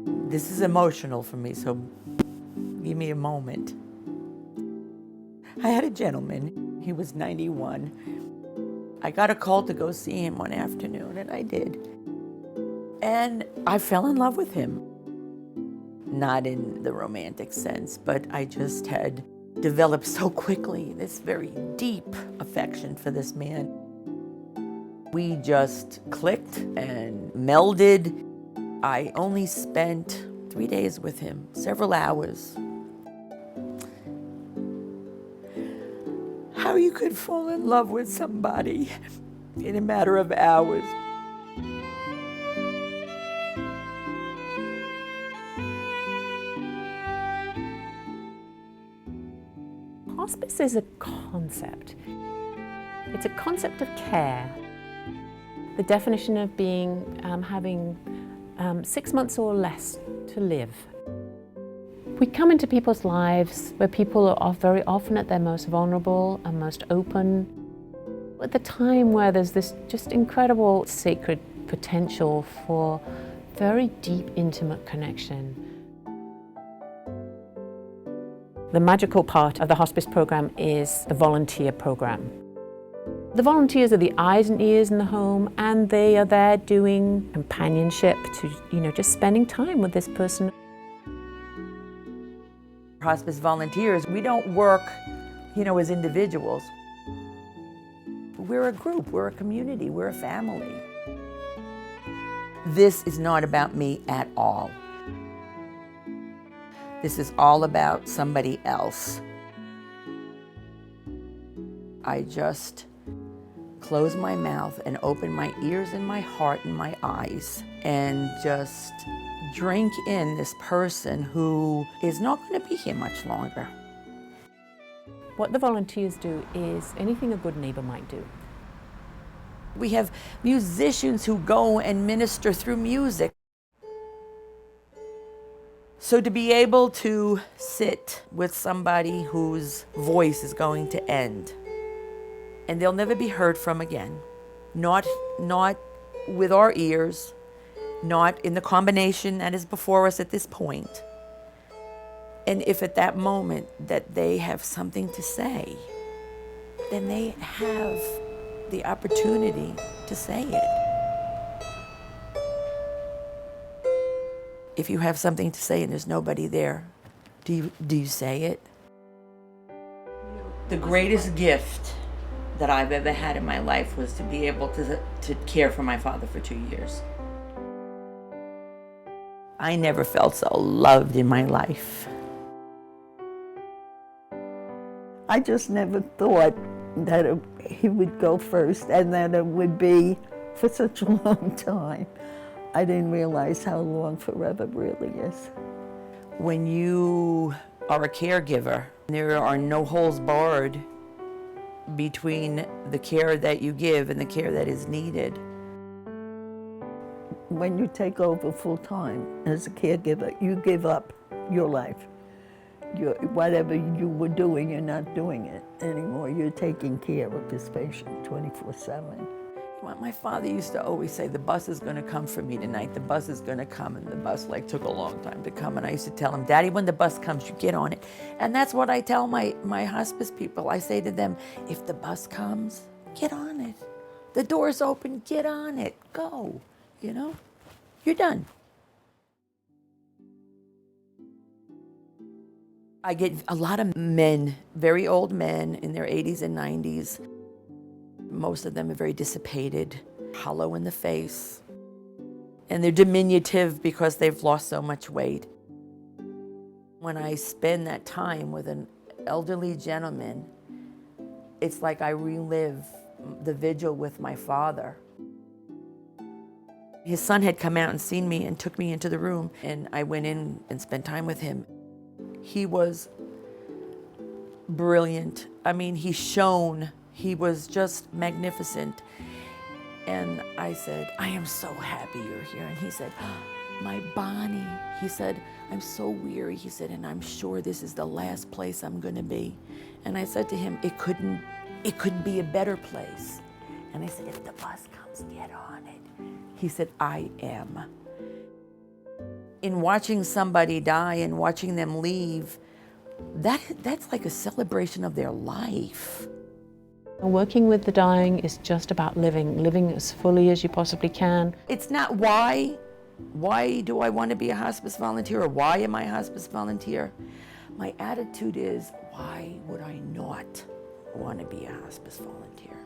This is emotional for me, so give me a moment. I had a gentleman, he was 91. I got a call to go see him one afternoon, and I did. And I fell in love with him. Not in the romantic sense, but I just had developed so quickly this very deep affection for this man. We just clicked and melded. I only spent 3 days with him, several hours. How you could fall in love with somebody in a matter of hours. Hospice is a concept. It's a concept of care. The definition of being, having 6 months or less to live. We come into people's lives where people are very often at their most vulnerable and most open. At the time where there's this just incredible sacred potential for very deep, intimate connection. The magical part of the hospice program is the volunteer program. The volunteers are the eyes and ears in the home, and they are there doing companionship to, just spending time with this person. Hospice volunteers, we don't work, as individuals. We're a group, we're a community, we're a family. This is not about me at all. This is all about somebody else. I just close my mouth and open my ears and my heart and my eyes and just drink in this person who is not going to be here much longer. What the volunteers do is anything a good neighbor might do. We have musicians who go and minister through music. So to be able to sit with somebody whose voice is going to end, and they'll never be heard from again, not with our ears, not in the combination that is before us at this point. And if at that moment that they have something to say, then they have the opportunity to say it. If you have something to say and there's nobody there, do you say it? The greatest gift that I've ever had in my life was to be able to care for my father for 2 years. I never felt so loved in my life. I just never thought that he would go first and that it would be for such a long time. I didn't realize how long forever really is. When you are a caregiver, there are no holes barred between the care that you give and the care that is needed. When you take over full time as a caregiver, you give up your life. Whatever you were doing, you're not doing it anymore. You're taking care of this patient 24/7. My father used to always say, the bus is going to come for me tonight. The bus is going to come. And the bus took a long time to come. And I used to tell him, Daddy, when the bus comes, you get on it. And that's what I tell my hospice people. I say to them, if the bus comes, get on it. The door's open, get on it. Go, You're done. I get a lot of men, very old men in their 80s and 90s. Most of them are very dissipated, hollow in the face, and they're diminutive because they've lost so much weight. When I spend that time with an elderly gentleman, it's like I relive the vigil with my father. His son had come out and seen me and took me into the room, and I went in and spent time with him. He was brilliant. I mean, he shone. He was just magnificent. And I said, I am so happy you're here. And he said, my Bonnie. He said, I'm so weary. He said, and I'm sure this is the last place I'm going to be. And I said to him, it couldn't be a better place. And I said, if the bus comes, get on it. He said, I am. In watching somebody die and watching them leave, that's like a celebration of their life. Working with the dying is just about living as fully as you possibly can. It's not why do I want to be a hospice volunteer or why am I a hospice volunteer? My attitude is, why would I not want to be a hospice volunteer?